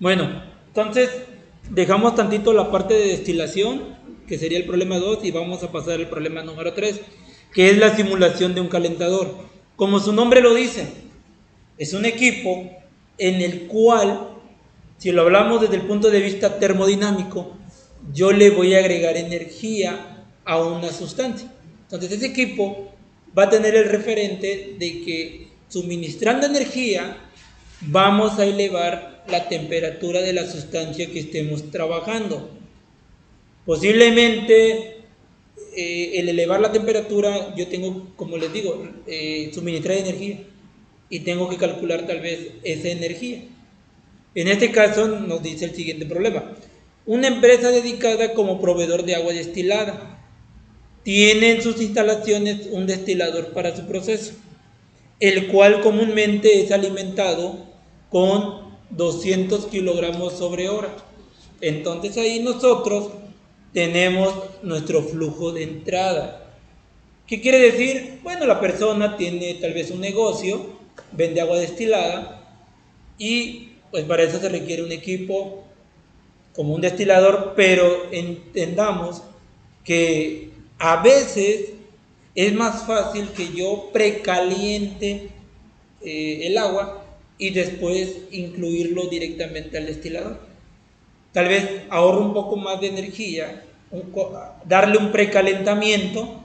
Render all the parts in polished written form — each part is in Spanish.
Bueno, entonces dejamos tantito la parte de destilación, que sería el problema 2, y vamos a pasar al problema número 3, que es la simulación de un calentador. Como su nombre lo dice, es un equipo en el cual, si lo hablamos desde el punto de vista termodinámico, yo le voy a agregar energía a una sustancia. Entonces ese equipo va a tener el referente de que suministrando energía vamos a elevar la temperatura de la sustancia que estemos trabajando. Posiblemente el elevar la temperatura, yo tengo, como les digo, suministrar energía y tengo que calcular tal vez esa energía. En este caso nos dice el siguiente problema. Una empresa dedicada como proveedor de agua destilada tiene en sus instalaciones un destilador para su proceso, el cual comúnmente es alimentado con 200 kilogramos sobre hora. Entonces ahí nosotros tenemos nuestro flujo de entrada. ¿Qué quiere decir? Bueno, la persona tiene tal vez un negocio, vende agua destilada y pues para eso se requiere un equipo como un destilador, pero entendamos que a veces es más fácil que yo precaliente el agua y después incluirlo directamente al destilador. Tal vez ahorro un poco más de energía, darle un precalentamiento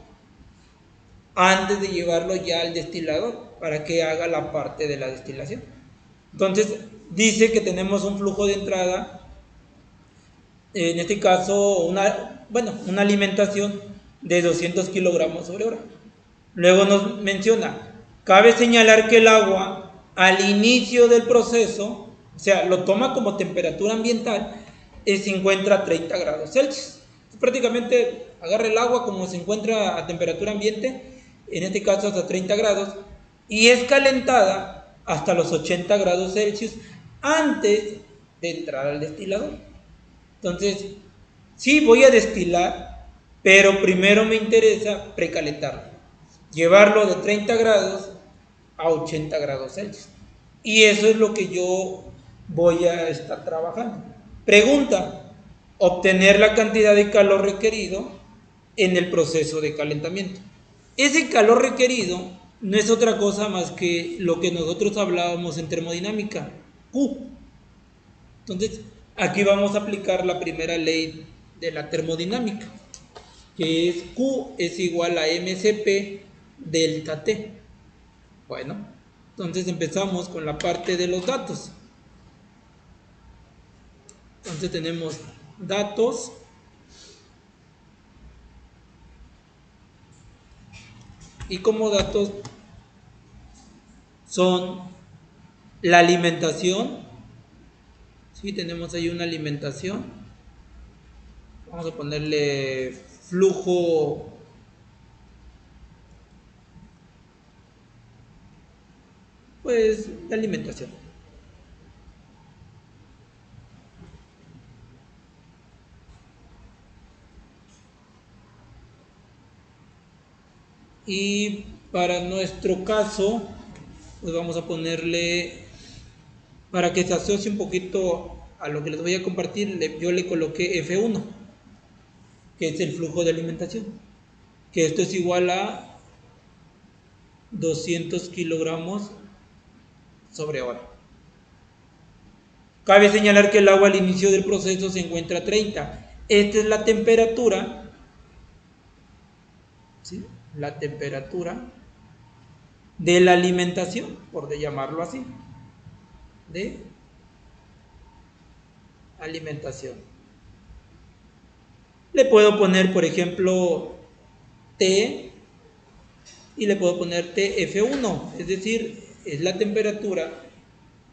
antes de llevarlo ya al destilador para que haga la parte de la destilación. Entonces dice que tenemos un flujo de entrada, en este caso una alimentación de 200 kilogramos sobre hora. Luego nos menciona, cabe señalar que el agua al inicio del proceso, o sea, lo toma como temperatura ambiental, se encuentra a 30 grados Celsius. Prácticamente agarra el agua como se encuentra a temperatura ambiente, en este caso hasta 30 grados, y es calentada hasta los 80 grados Celsius antes de entrar al destilador. Entonces, sí voy a destilar, pero primero me interesa precalentarlo, llevarlo de 30 grados a 80 grados Celsius. Y eso es lo que yo voy a estar trabajando. Pregunta, obtener la cantidad de calor requerido en el proceso de calentamiento. Ese calor requerido no es otra cosa más que lo que nosotros hablábamos en termodinámica, Q. Entonces, aquí vamos a aplicar la primera ley de la termodinámica, que es Q es igual a mcp delta T. Bueno, entonces empezamos con la parte de los datos. Entonces tenemos datos, y como datos son la alimentación. Sí, tenemos ahí una alimentación. Vamos a ponerle flujo pues de alimentación. Y para nuestro caso, pues vamos a ponerle, para que se asocie un poquito a lo que les voy a compartir, yo le coloqué F1, que es el flujo de alimentación, que esto es igual a 200 kilogramos sobre hora. Cabe señalar que el agua al inicio del proceso se encuentra a 30. Esta es la temperatura, ¿sí? La temperatura de la alimentación, por llamarlo así, de alimentación. Le puedo poner, por ejemplo, T y le puedo poner TF1, es decir, es la temperatura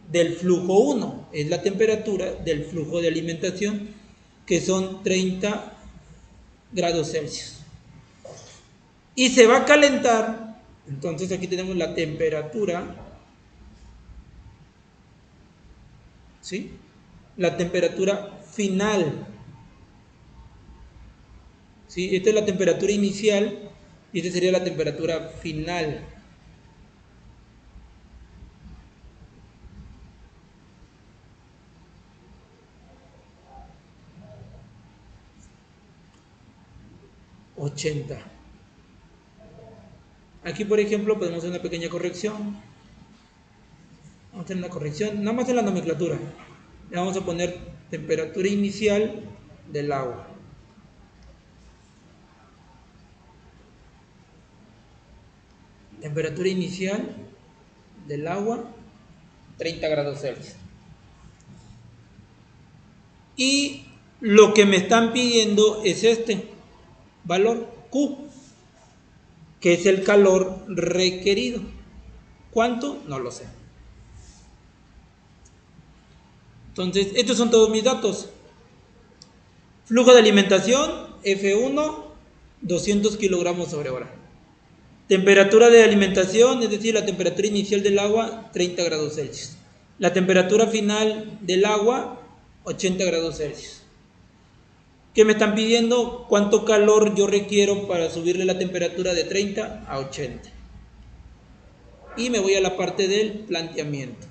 del flujo 1, es la temperatura del flujo de alimentación, que son 30 grados Celsius. Y se va a calentar, entonces aquí tenemos la temperatura, ¿sí? La temperatura final, ¿sí? Esta es la temperatura inicial y esta sería la temperatura final. 80. Aquí, por ejemplo, podemos hacer una pequeña corrección. Vamos a hacer una corrección, nada más en la nomenclatura. Le vamos a poner temperatura inicial del agua. Temperatura inicial del agua, 30 grados Celsius. Y lo que me están pidiendo es este valor Q, que es el calor requerido. ¿Cuánto? No lo sé. Entonces, estos son todos mis datos. Flujo de alimentación, F1, 200 kilogramos sobre hora. Temperatura de alimentación, es decir, la temperatura inicial del agua, 30 grados Celsius. La temperatura final del agua, 80 grados Celsius. ¿Qué me están pidiendo? ¿Cuánto calor yo requiero para subirle la temperatura de 30 a 80? Y me voy a la parte del planteamiento.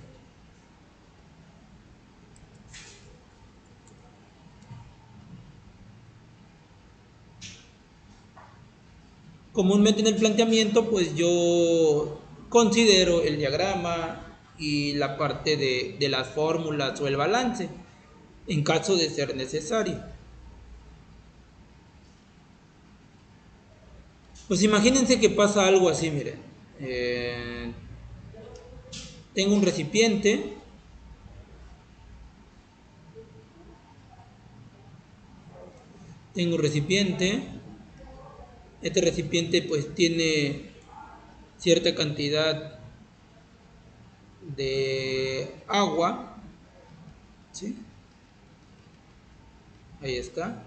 Comúnmente en el planteamiento, pues yo considero el diagrama y la parte de las fórmulas o el balance, en caso de ser necesario. Pues imagínense que pasa algo así, miren. Tengo un recipiente. Este recipiente pues tiene cierta cantidad de agua, ¿sí? Ahí está.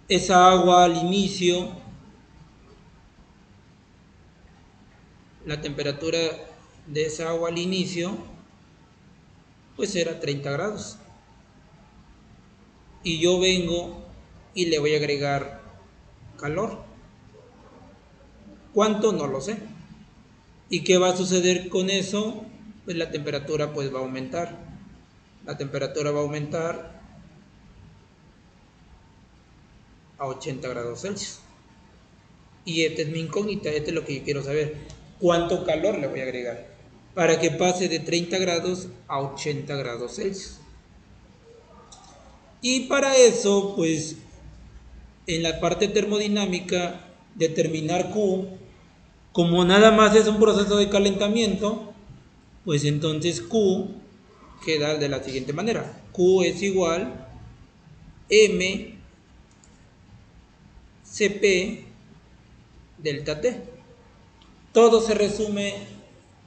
Esa agua al inicio, la temperatura de esa agua al inicio, pues era 30 grados. Y yo vengo y le voy a agregar calor. ¿Cuánto? No lo sé. ¿Y qué va a suceder con eso? Pues la temperatura pues va a aumentar. La temperatura va a aumentar a 80 grados Celsius. Y esta es mi incógnita, esto es lo que yo quiero saber. ¿Cuánto calor le voy a agregar? Para que pase de 30 grados a 80 grados Celsius. Y para eso, pues, en la parte termodinámica, determinar Q, como nada más es un proceso de calentamiento, pues entonces Q queda de la siguiente manera. Q es igual M Cp delta T. Todo se resume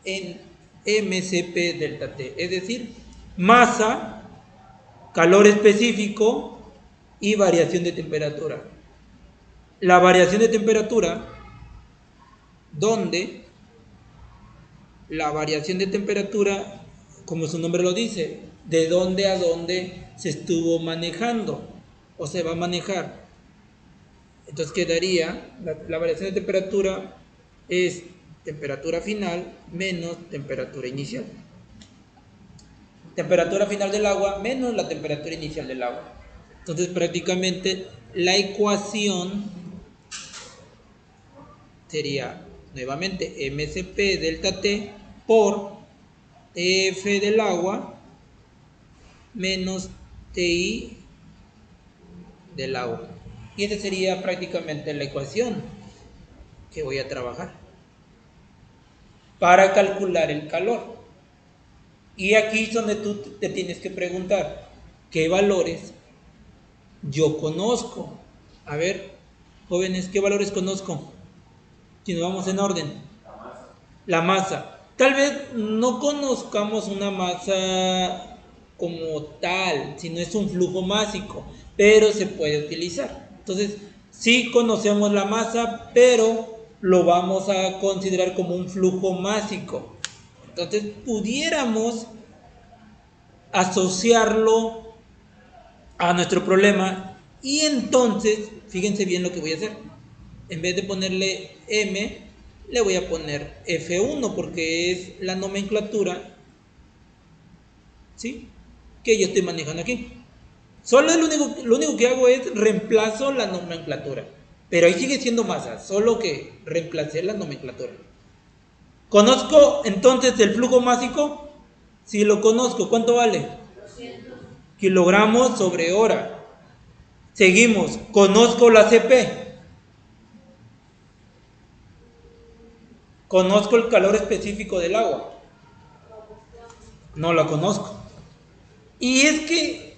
en mCp delta T, es decir, masa, calor específico y variación de temperatura. La variación de temperatura, donde la variación de temperatura, como su nombre lo dice, de dónde a dónde se estuvo manejando o se va a manejar. Entonces quedaría, la variación de temperatura es temperatura final menos temperatura inicial. Temperatura final del agua menos la temperatura inicial del agua. Entonces prácticamente la ecuación sería nuevamente mCp delta T por Tf del agua menos Ti del agua. Y esa sería prácticamente la ecuación que voy a trabajar para calcular el calor. Y aquí es donde tú te tienes que preguntar qué valores yo conozco. A ver, jóvenes, ¿qué valores conozco? Si nos vamos en orden. La masa. Tal vez no conozcamos una masa como tal, sino es un flujo másico, pero se puede utilizar. Entonces, sí conocemos la masa, pero lo vamos a considerar como un flujo másico. Entonces, pudiéramos asociarlo a nuestro problema y entonces, fíjense bien lo que voy a hacer. En vez de ponerle M, le voy a poner F1 porque es la nomenclatura, ¿sí?, que yo estoy manejando aquí. Solo lo único que hago es reemplazo la nomenclatura. Pero ahí sigue siendo masa, solo que reemplacé la nomenclatura. ¿Conozco entonces el flujo másico? Si lo conozco, ¿cuánto vale? 200 kilogramos sobre hora. Seguimos, conozco la CP. Conozco el calor específico del agua. No la conozco. Y es que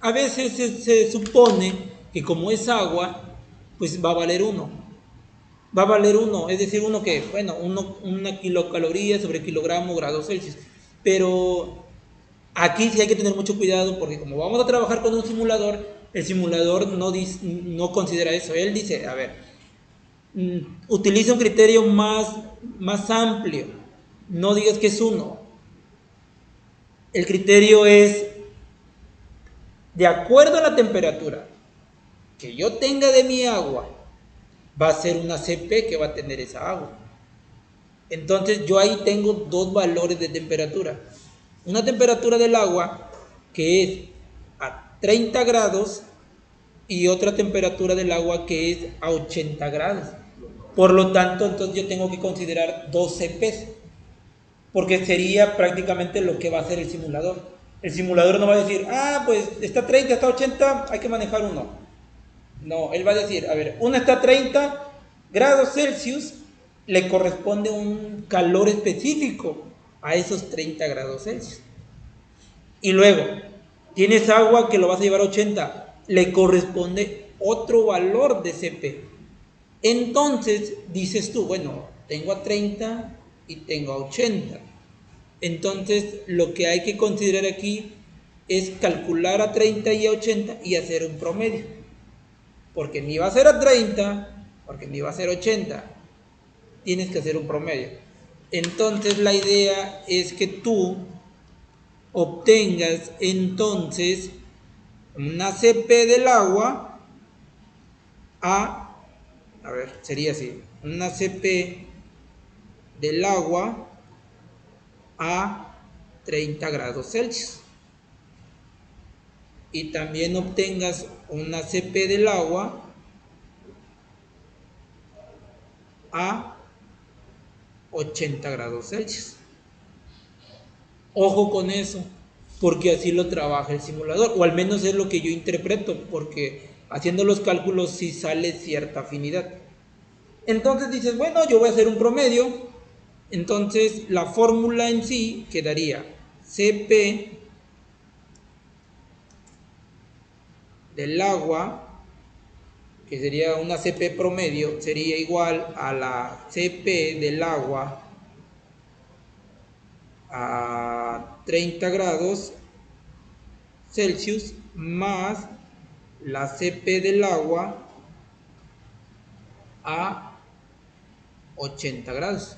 a veces se supone que como es agua, pues va a valer uno. Va a valer uno, es decir, uno que, bueno, una kilocaloría sobre kilogramo grados Celsius. Pero aquí sí hay que tener mucho cuidado porque como vamos a trabajar con un simulador, el simulador no considera eso. Él dice, a ver, utiliza un criterio más amplio. No digas que es uno. El criterio es de acuerdo a la temperatura que yo tenga de mi agua, va a ser una CP que va a tener esa agua. Entonces yo ahí tengo dos valores de temperatura. Una temperatura del agua que es a 30 grados y otra temperatura del agua que es a 80 grados. Por lo tanto, entonces yo tengo que considerar dos CPs, porque sería prácticamente lo que va a hacer el simulador. El simulador no va a decir, pues está a 30, está a 80, hay que manejar uno. No, él va a decir, a ver, uno está a 30 grados Celsius, le corresponde un calor específico a esos 30 grados Celsius. Y luego, tienes agua que lo vas a llevar a 80, le corresponde otro valor de CP. Entonces, dices tú, bueno, tengo a 30 y tengo a 80. Entonces, lo que hay que considerar aquí es calcular a 30 y a 80 y hacer un promedio. Porque ni va a ser a 30, porque ni va a ser 80. Tienes que hacer un promedio. Entonces, la idea es que tú obtengas entonces una CP del agua a ver, sería así, una CP del agua a 30 grados Celsius. Y también obtengas una CP del agua a 80 grados Celsius. Ojo con eso, porque así lo trabaja el simulador, o al menos es lo que yo interpreto, porque haciendo los cálculos sí sale cierta afinidad. Entonces dices, bueno, yo voy a hacer un promedio. Entonces la fórmula en sí quedaría CP del agua, que sería una CP promedio, sería igual a la CP del agua a 30 grados Celsius más la CP del agua a 80 grados.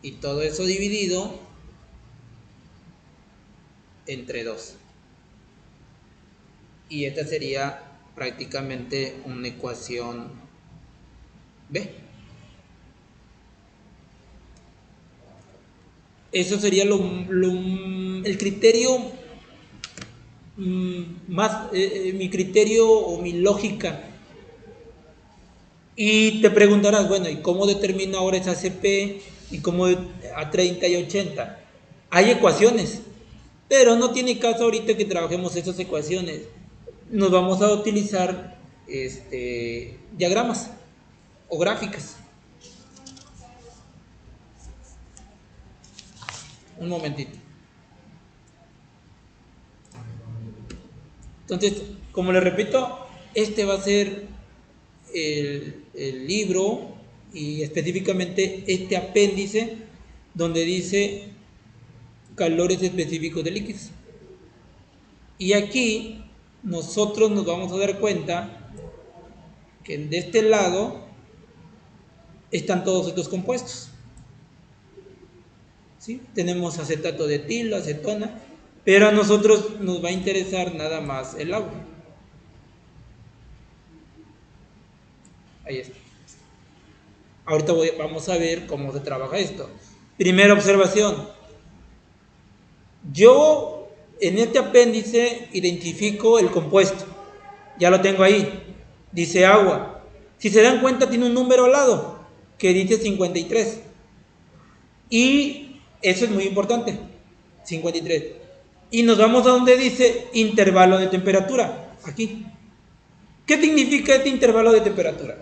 Y todo eso dividido entre 2. Y esta sería prácticamente una ecuación B. Eso sería el criterio más, mi criterio o mi lógica. Y te preguntarás, bueno, ¿y cómo determino ahora esa CP y cómo a 30 y 80? Hay ecuaciones, pero no tiene caso ahorita que trabajemos esas ecuaciones. Nos vamos a utilizar diagramas o gráficas. Un momentito. Entonces, como les repito, este va a ser el libro y específicamente este apéndice donde dice calores específicos de líquidos. Y aquí nosotros nos vamos a dar cuenta que de este lado están todos estos compuestos. ¿Sí? Tenemos acetato de etilo, acetona, pero a nosotros nos va a interesar nada más el agua. Ahí está. Ahorita vamos a ver cómo se trabaja esto. Primera observación. Yo En este apéndice identifico el compuesto. Ya lo tengo ahí. Dice agua. Si se dan cuenta, tiene un número al lado que dice 53. Y eso es muy importante. 53. Y nos vamos a donde dice intervalo de temperatura. Aquí. ¿Qué significa este intervalo de temperatura?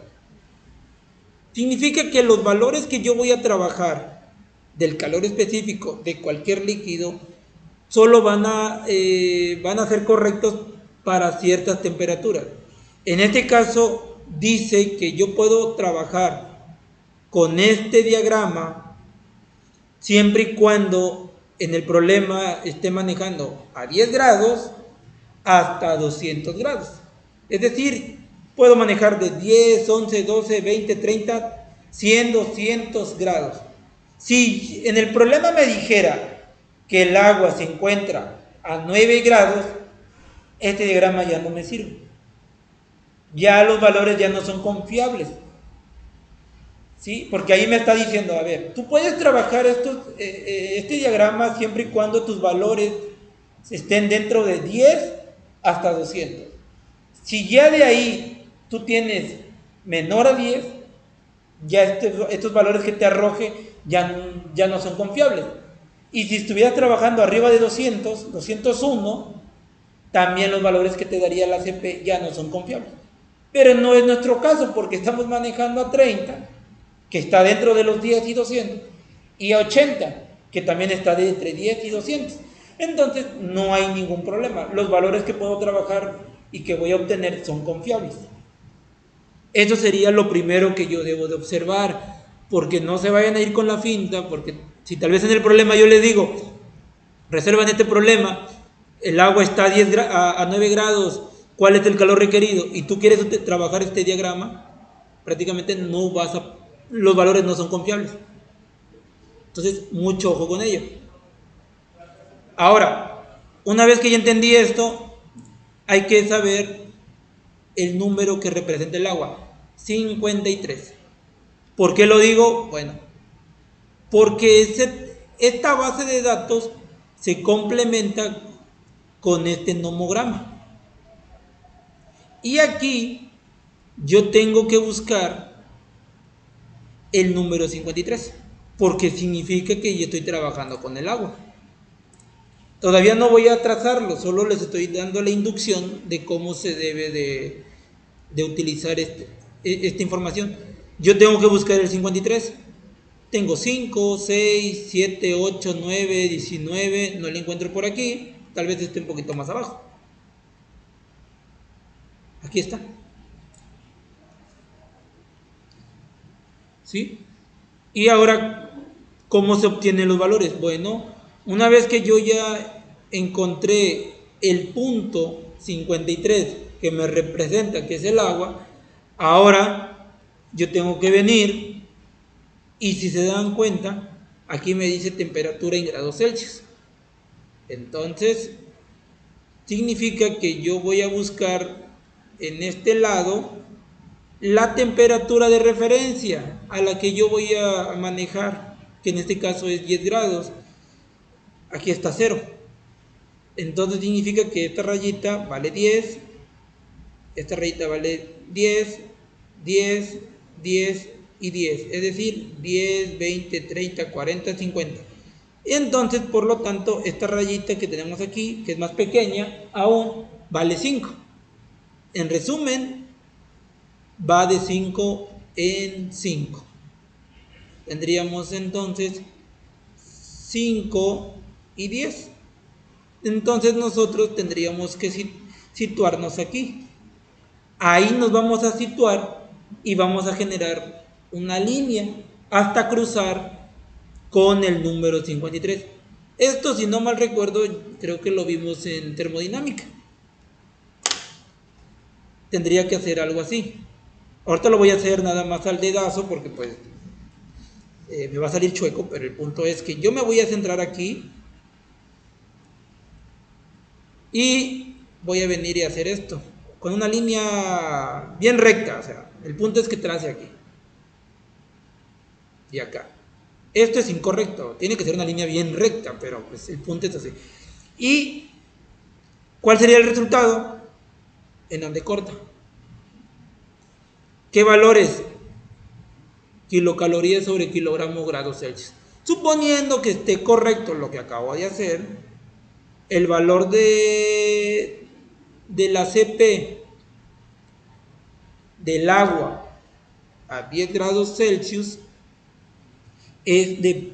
Significa que los valores que yo voy a trabajar del calor específico de cualquier líquido solo van a ser correctos para ciertas temperaturas. En este caso dice que yo puedo trabajar con este diagrama siempre y cuando en el problema esté manejando a 10 grados hasta 200 grados. Es decir, puedo manejar de 10, 11, 12, 20, 30, 100, 200 grados. Si en el problema me dijera que el agua se encuentra a 9 grados, este diagrama ya no me sirve. Ya los valores ya no son confiables. ¿Sí? Porque ahí me está diciendo, a ver, tú puedes trabajar este diagrama siempre y cuando tus valores estén dentro de 10 hasta 200. Si ya de ahí tú tienes menor a 10, ya estos valores que te arroje ya no son confiables. Y si estuvieras trabajando arriba de 200, 201, también los valores que te daría la CP ya no son confiables. Pero no es nuestro caso porque estamos manejando a 30, que está dentro de los 10 y 200, y a 80, que también está de entre 10 y 200. Entonces no hay ningún problema. Los valores que puedo trabajar y que voy a obtener son confiables. Eso sería lo primero que yo debo de observar, porque no se vayan a ir con la finta, porque si tal vez en el problema yo les digo, reservan este problema, el agua está a 9 grados, ¿cuál es el calor requerido? Y tú quieres trabajar este diagrama, prácticamente los valores no son confiables. Entonces, mucho ojo con ello. Ahora, una vez que ya entendí esto, hay que saber el número que representa el agua, 53. ¿Por qué lo digo? Bueno, porque esta base de datos se complementa con este nomograma. Y aquí yo tengo que buscar el número 53, porque significa que yo estoy trabajando con el agua. Todavía no voy a trazarlo, solo les estoy dando la inducción de cómo se debe de utilizar esta información. Yo tengo que buscar el 53. Tengo 5, 6, 7, 8, 9, 19. No lo encuentro por aquí. Tal vez esté un poquito más abajo. Aquí está. ¿Sí? Y ahora, ¿cómo se obtienen los valores? Bueno, una vez que yo ya encontré el punto 53 que me representa, que es el agua, ahora yo tengo que venir y si se dan cuenta, aquí me dice temperatura en grados Celsius. Entonces, significa que yo voy a buscar en este lado la temperatura de referencia a la que yo voy a manejar, que en este caso es 10 grados. Aquí está 0. Entonces significa que esta rayita vale 10, esta rayita vale 10, 10, 10 y 10. Es decir, 10, 20, 30, 40, 50. Entonces, por lo tanto, esta rayita que tenemos aquí, que es más pequeña, aún vale 5. En resumen, va de 5 en 5. Tendríamos entonces 5 y 10. Entonces nosotros tendríamos que situarnos aquí. Ahí nos vamos a situar y vamos a generar una línea hasta cruzar con el número 53. Esto, si no mal recuerdo, creo que lo vimos en termodinámica. Tendría que hacer algo así. Ahorita lo voy a hacer nada más al dedazo porque pues me va a salir chueco, pero el punto es que yo me voy a centrar aquí y voy a venir y hacer esto con una línea bien recta. O sea, el punto es que trace aquí y acá. Esto es incorrecto, tiene que ser una línea bien recta, pero pues el punto es así. Y ¿Cuál sería el resultado? En donde corta. ¿Qué valores? Kilocalorías sobre kilogramo grados Celsius. Suponiendo que esté correcto lo que acabo de hacer, el valor de la CP del agua a 10 grados Celsius es de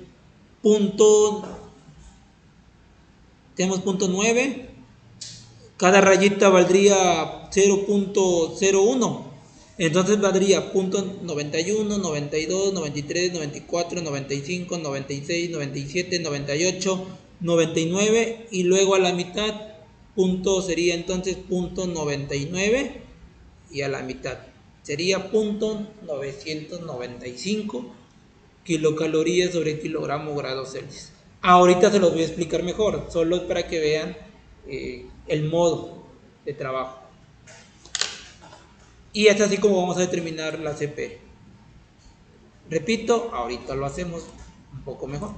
punto, tenemos punto 9, cada rayita valdría 0.01, entonces valdría punto 91, 92, 93, 94, 95, 96, 97, 98, 99 y luego a la mitad punto sería entonces punto 99 y a la mitad sería punto 995 kilocalorías sobre kilogramo grados Celsius. Ahorita se los voy a explicar mejor, solo para que vean el modo de trabajo. Y es así como vamos a determinar la CP. Repito, ahorita lo hacemos un poco mejor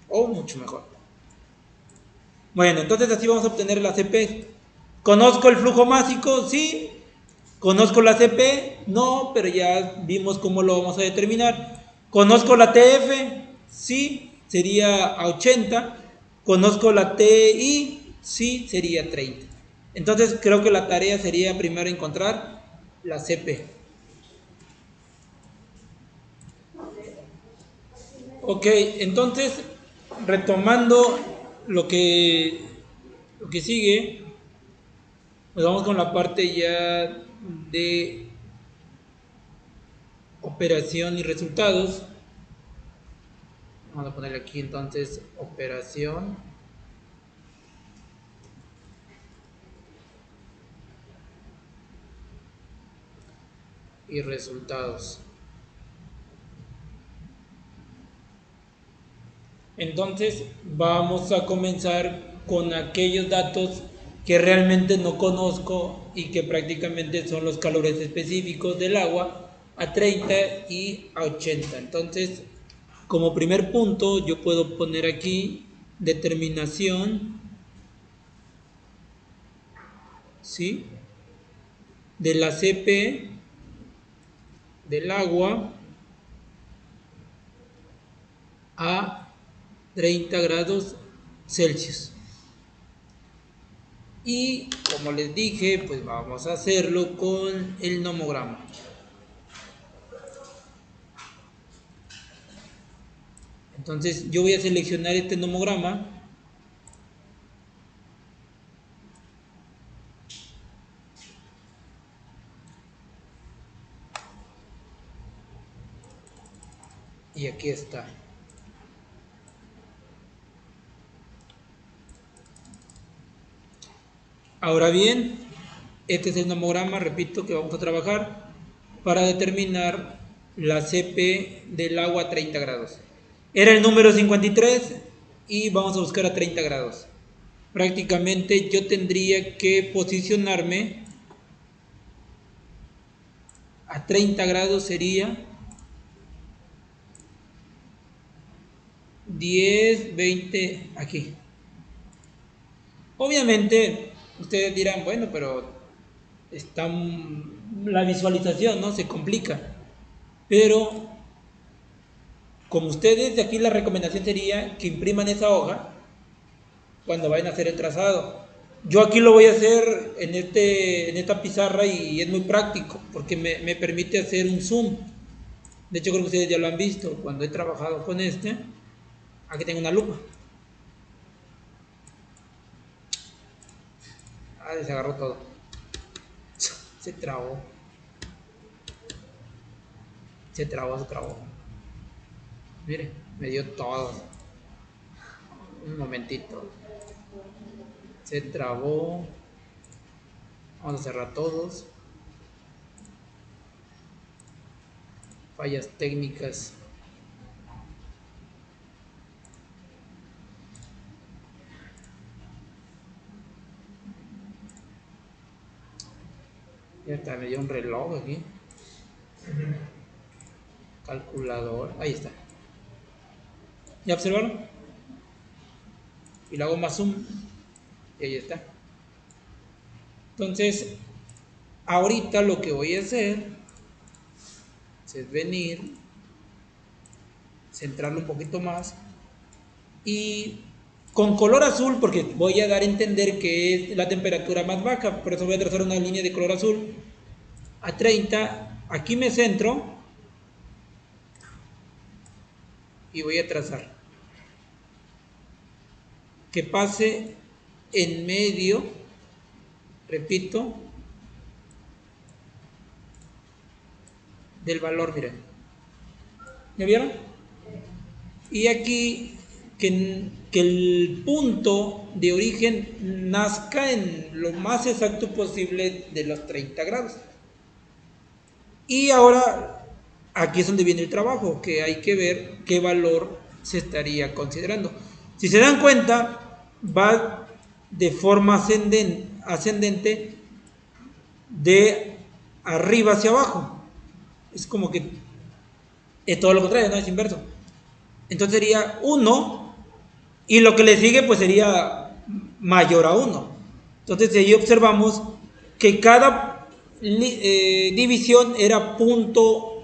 o mucho mejor. Bueno, entonces así vamos a obtener la CP. ¿Conozco el flujo másico? Sí. ¿Conozco la CP? No, pero ya vimos cómo lo vamos a determinar. ¿Conozco la TF? Sí, sería a 80. ¿Conozco la TI? Sí, sería 30. Entonces creo que la tarea sería primero encontrar la CP. Ok, entonces retomando lo que sigue, pues vamos con la parte ya de operación y resultados. Vamos a ponerle aquí entonces operación y resultados. Entonces vamos a comenzar con aquellos datos que realmente no conozco y que prácticamente son los calores específicos del agua a 30 y a 80. Entonces, como primer punto, yo puedo poner aquí determinación, ¿sí?, de la CP del agua a 30 grados Celsius. Y como les dije, pues vamos a hacerlo con el nomograma. Entonces yo voy a seleccionar este nomograma y aquí está. Ahora bien, este es el nomograma, repito, que vamos a trabajar para determinar la CP del agua a 30 grados. Era el número 53 y vamos a buscar a 30 grados. Prácticamente yo tendría que posicionarme a 30 grados, sería 10, 20, aquí. Obviamente ustedes dirán, bueno, pero está la visualización, ¿no? Se complica. Pero como ustedes, de aquí la recomendación sería que impriman esa hoja cuando vayan a hacer el trazado. Yo aquí lo voy a hacer en esta pizarra y es muy práctico porque me permite hacer un zoom. De hecho creo que ustedes ya lo han visto cuando he trabajado con este. Aquí tengo una lupa. Ah, se agarró todo. Se trabó. Se trabó, se trabó. Mire, me dio todo. Un momentito. Se trabó. Vamos a cerrar todos. Fallas técnicas. Ya está, me dio un reloj aquí. Calculador. Ahí está. ¿Ya observaron? Y lo hago más zoom. Y ahí está. Entonces, ahorita lo que voy a hacer es venir, centrarlo un poquito más y con color azul, porque voy a dar a entender que es la temperatura más baja, por eso voy a trazar una línea de color azul a 30. Aquí me centro y voy a trazar que pase en medio, repito, del valor, miren. ¿Ya vieron? Y aquí que el punto de origen nazca en lo más exacto posible de los 30 grados. Y ahora, aquí es donde viene el trabajo, que hay que ver qué valor se estaría considerando. Si se dan cuenta, va de forma ascendente de arriba hacia abajo. Es como que es todo lo contrario, no es inverso. Entonces sería 1 y lo que le sigue pues sería mayor a 1. Entonces ahí observamos que cada división era punto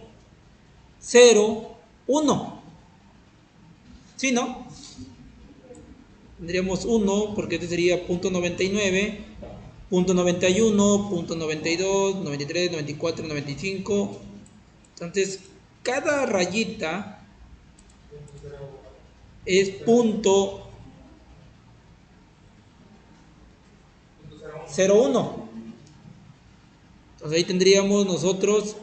0, 1. ¿Sí, no? Tendríamos 1 porque este sería punto 99, punto 91, punto 92, 93, 94, 95. Entonces cada rayita es punto 01. Entonces ahí tendríamos nosotros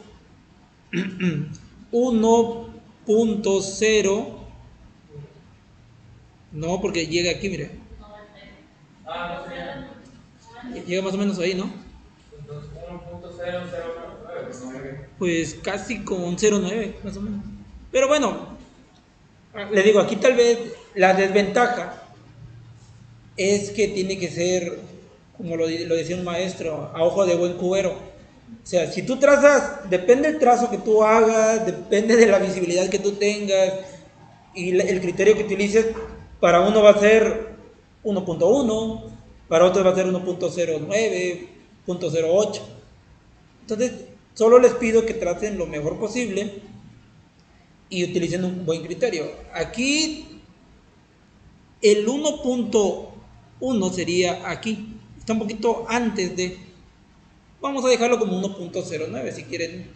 1.0. No, porque llega aquí, mire. Llega más o menos ahí, ¿no? Entonces 1.0009. Pues casi con un 0.9, más o menos. Pero bueno, le digo, aquí tal vez la desventaja es que tiene que ser, como lo decía un maestro, a ojo de buen cubero. O sea, si tú trazas, depende del trazo que tú hagas, depende de la visibilidad que tú tengas y el criterio que utilices, para uno va a ser 1.1, para otro va a ser 1.09, 0.08. Entonces, solo les pido que traten lo mejor posible y utilicen un buen criterio. Aquí el 1.1 sería aquí, está un poquito antes de. Vamos a dejarlo como 1.09 si quieren.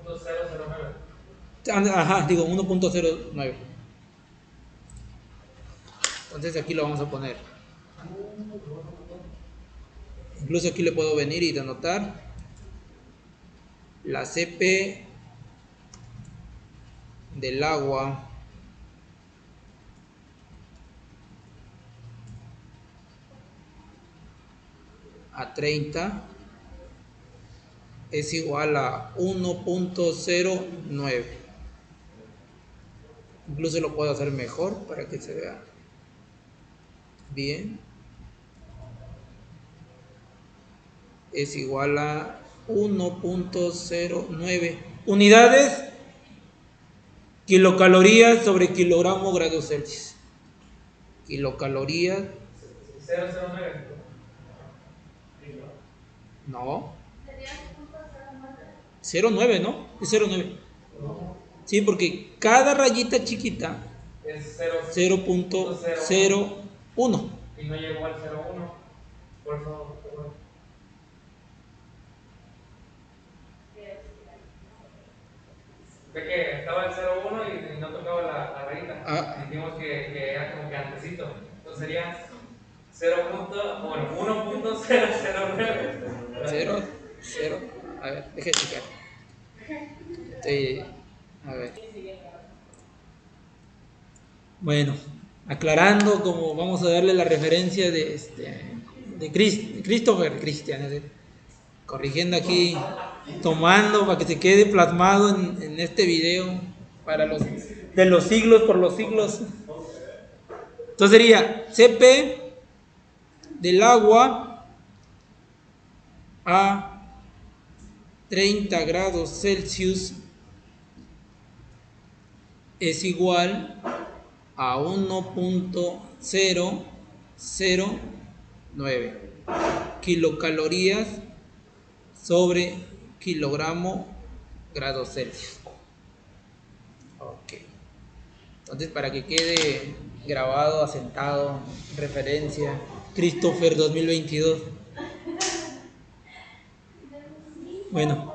1.009. Ajá, digo 1.09. Entonces aquí lo vamos a poner. Incluso aquí le puedo venir y denotar la CP del agua a 30 es igual a 1.09. Incluso lo puedo hacer mejor para que se vea bien. Es igual a 1.09 unidades kilocalorías sobre kilogramo grados Celsius. Kilocalorías. 0.09. No. 0.9, ¿no? Es 0.9. Sí, porque cada rayita chiquita es 0.01. Y no llegó al 0.1. Por favor. Ve que estaba el 0.1 y no tocaba la rayita. Dijimos que era como que antecito. Entonces sería 1.009. 0, 0. A ver, déjame checar. A ver. Bueno, aclarando, como vamos a darle la referencia de Christopher Christian, corrigiendo aquí, tomando para que se quede plasmado en este video para de los siglos por los siglos. Entonces sería CP del agua a 30 grados Celsius es igual a 1.009 9 kilocalorías sobre kilogramo grados Celsius. Ok. Entonces, para que quede grabado, asentado, referencia, Christopher 2022. Bueno,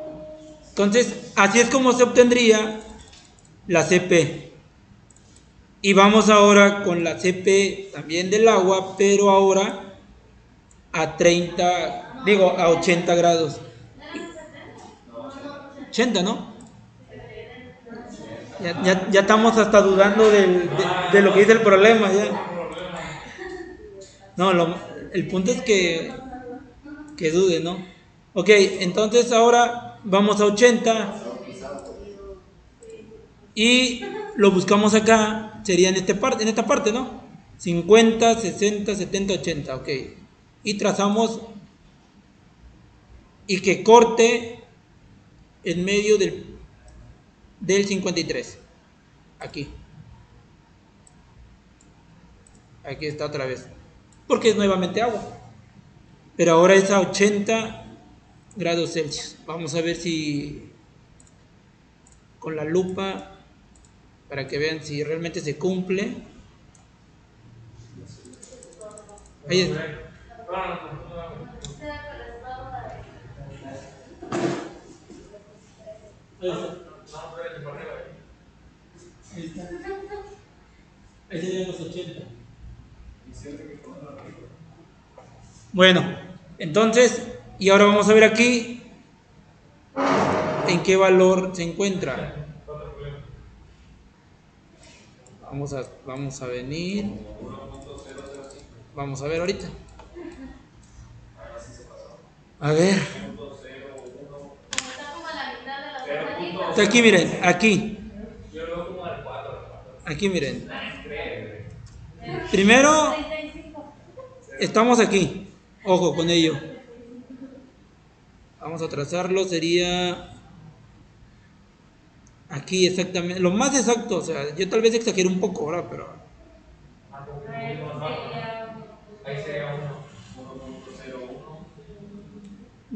entonces, así es como se obtendría la CP. Y vamos ahora con la CP también del agua, pero ahora a 80 grados. 80, ¿no? Ya estamos hasta dudando de lo que dice el problema. Ya. No, el punto es que dude, ¿no? Ok, entonces ahora vamos a 80 y lo buscamos acá, sería en esta parte, ¿no? 50, 60, 70, 80, ok. Y trazamos y que corte en medio del 53. Aquí. Aquí está otra vez. Porque es nuevamente agua. Pero ahora es a 80 grados Celsius. Vamos a ver si con la lupa, para que vean si realmente se cumple. Ahí está. Ahí está. Ahí serían los 80. Bueno, entonces, y ahora vamos a ver aquí en qué valor se encuentra. Vamos a venir. Vamos a ver ahorita. A ver. Está aquí, miren, aquí. Aquí, miren. Primero, estamos aquí. Ojo con ello. Vamos a trazarlo, sería aquí exactamente, lo más exacto, o sea, yo tal vez exagero un poco ahora, pero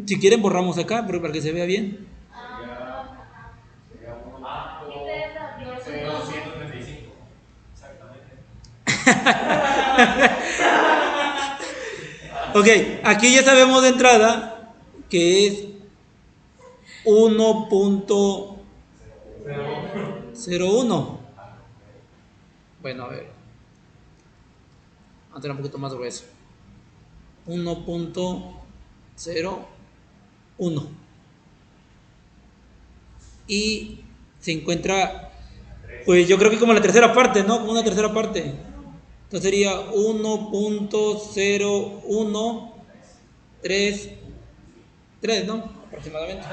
si quieren borramos acá, pero para que se vea bien. Ok, aquí ya sabemos de entrada que es 1.01. Bueno, a ver. Vamos a tener un poquito más grueso. 1.01. Y se encuentra, pues yo creo que como la tercera parte, ¿no? Como una tercera parte. Entonces sería 1.013, ¿no? Aproximadamente.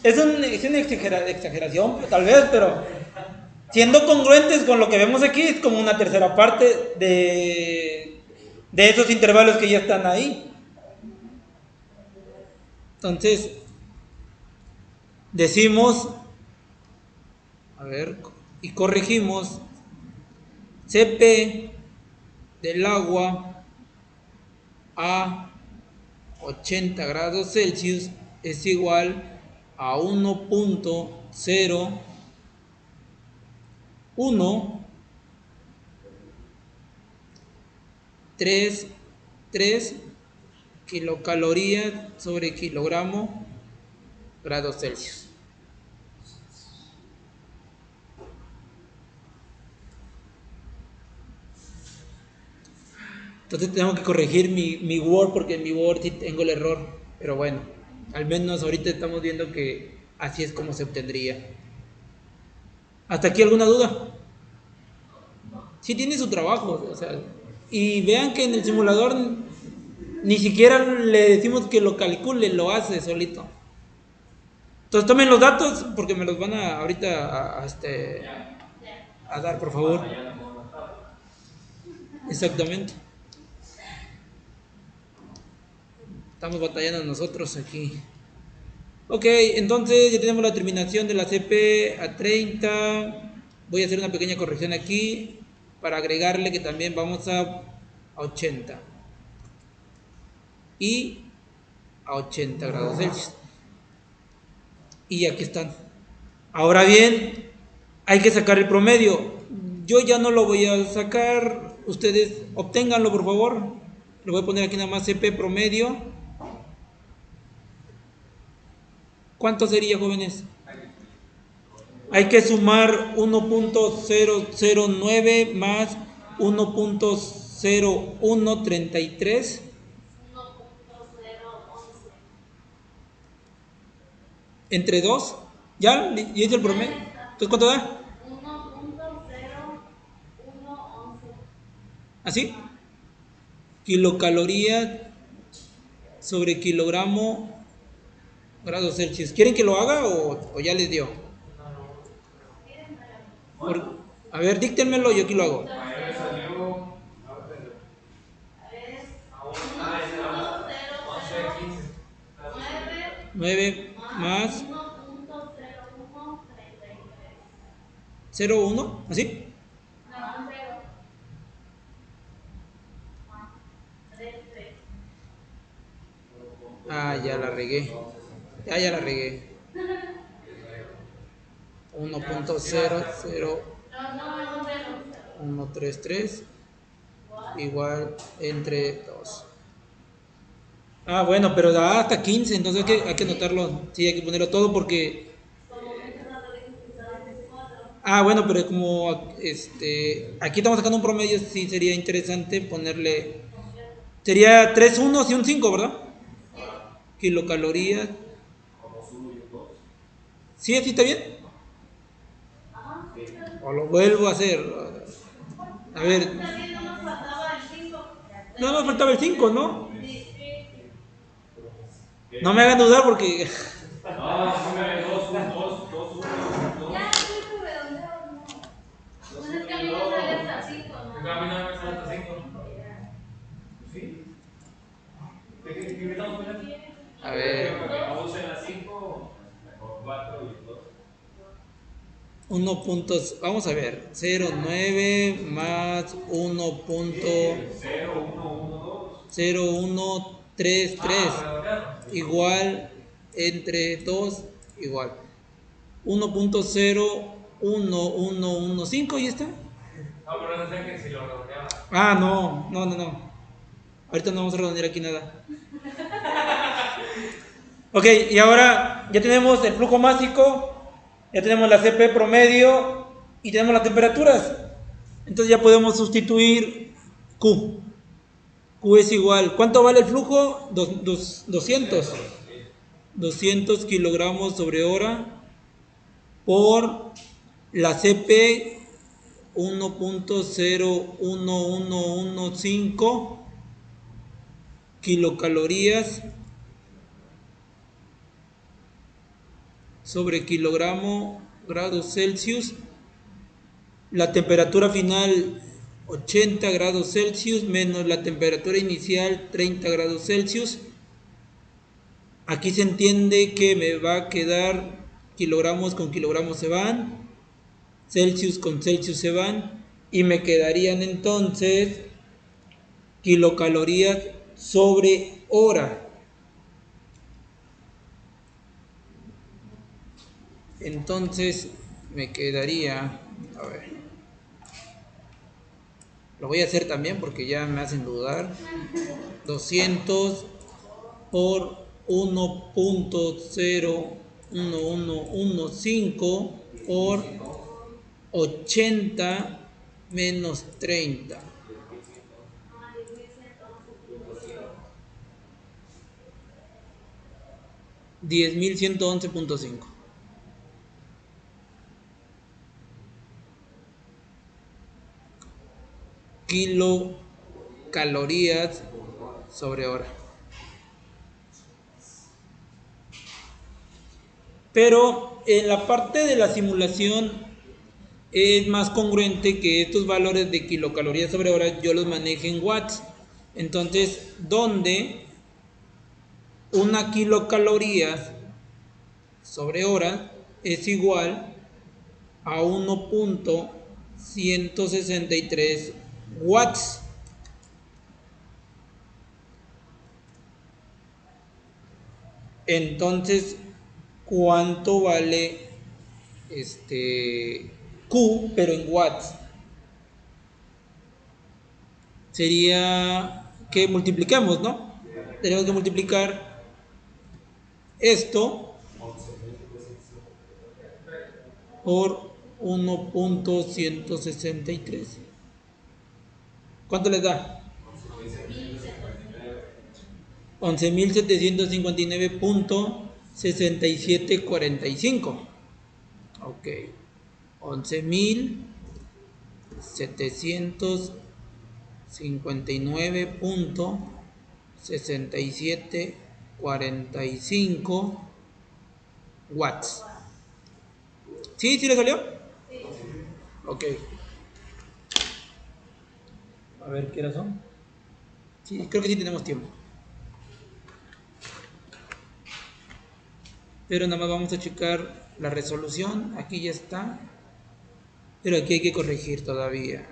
Es una exageración, tal vez, pero siendo congruentes con lo que vemos aquí, es como una tercera parte de esos intervalos que ya están ahí. Entonces, decimos, a ver, y corregimos, CP del agua a 80 grados Celsius es igual a 1.0133 kilocalorías sobre kilogramo grados Celsius. Entonces tengo que corregir mi Word porque en mi Word sí tengo el error. Pero bueno, al menos ahorita estamos viendo que así es como se obtendría. ¿Hasta aquí alguna duda? Sí tiene su trabajo, o sea, y vean que en el simulador ni siquiera le decimos que lo calcule, lo hace solito. Entonces tomen los datos porque me los van a ahorita a dar, por favor. Exactamente. Estamos batallando nosotros aquí. Ok, entonces ya tenemos la terminación de la CP a 30. Voy a hacer una pequeña corrección aquí para agregarle que también vamos a a 80 y a 80 grados Celsius. Y aquí están. Ahora bien, hay que sacar el promedio. Yo ya no lo voy a sacar. Ustedes obténganlo, por favor. Le voy a poner aquí nada más CP promedio. ¿Cuánto sería, jóvenes? Hay que sumar 1.009 más 1.0133. Entre 2. ¿Ya? ¿Y es el promedio? Entonces, ¿cuánto da? 1.0111. ¿Así? Kilocalorías sobre kilogramo grados Celsius. ¿Quieren que lo haga o ya les dio? A ver, díctenmelo, yo aquí lo hago. 9 más 0.1, ¿así? Ah, ya la regué. Ya la regué. 1.00133 igual entre 2. Ah, bueno, pero da hasta 15, entonces hay que anotarlo. Sí, hay que ponerlo todo porque... Ah, bueno, pero como aquí estamos sacando un promedio, sí sería interesante ponerle... Sería 3 unos y un 5, ¿verdad? Kilocalorías. ¿Sí, así está bien? O lo vuelvo a hacer. A ver. No me faltaba el 5, ¿no? No me hagan dudar porque... No, póngale 2, 1, 2, 2, 1, 2. Ya, pues es que a mí me sale hasta 5, ¿no? A mí no me sale hasta 5. ¿Sí? ¿Qué estamos poniendo? A ver. No usen las 5, mejor 4 y 2. 1 puntos, vamos a ver, 0.9 más 1.0133 igual entre 2 igual 1.01115 y está. No, pero no sé que si lo redondeaba. Ah, no. Ahorita no vamos a redondear aquí nada. Ok, y ahora ya tenemos el flujo másico, ya tenemos la CP promedio y tenemos las temperaturas. Entonces ya podemos sustituir Q. Q es igual. ¿Cuánto vale el flujo? 200 kilogramos sobre hora por la CP 1.01115 kilocalorías sobre kilogramo grados Celsius. La temperatura final 80 grados Celsius menos la temperatura inicial 30 grados Celsius. Aquí se entiende que me va a quedar kilogramos con kilogramos se van, Celsius con Celsius se van y me quedarían entonces kilocalorías sobre hora. Entonces me quedaría, a ver, lo voy a hacer también porque ya me hacen dudar. 200 por 1.01115 por 80 menos 30. 10.111.5 kilocalorías sobre hora. Pero en la parte de la simulación es más congruente que estos valores de kilocalorías sobre hora yo los maneje en watts. Entonces, donde una kilocalorías sobre hora es igual a 1.163 watts. Entonces, ¿cuánto vale Q, pero en watts? Sería que multipliquemos, ¿no? Tenemos que multiplicar esto por 1.163. ¿Cuánto les da? 11.759.6745. Ok. 11.759.6745 watts. ¿Sí? ¿Sí le salió? Ok. A ver qué razón. Sí, creo que sí tenemos tiempo. Pero nada más vamos a checar la resolución. Aquí ya está. Pero aquí hay que corregir todavía.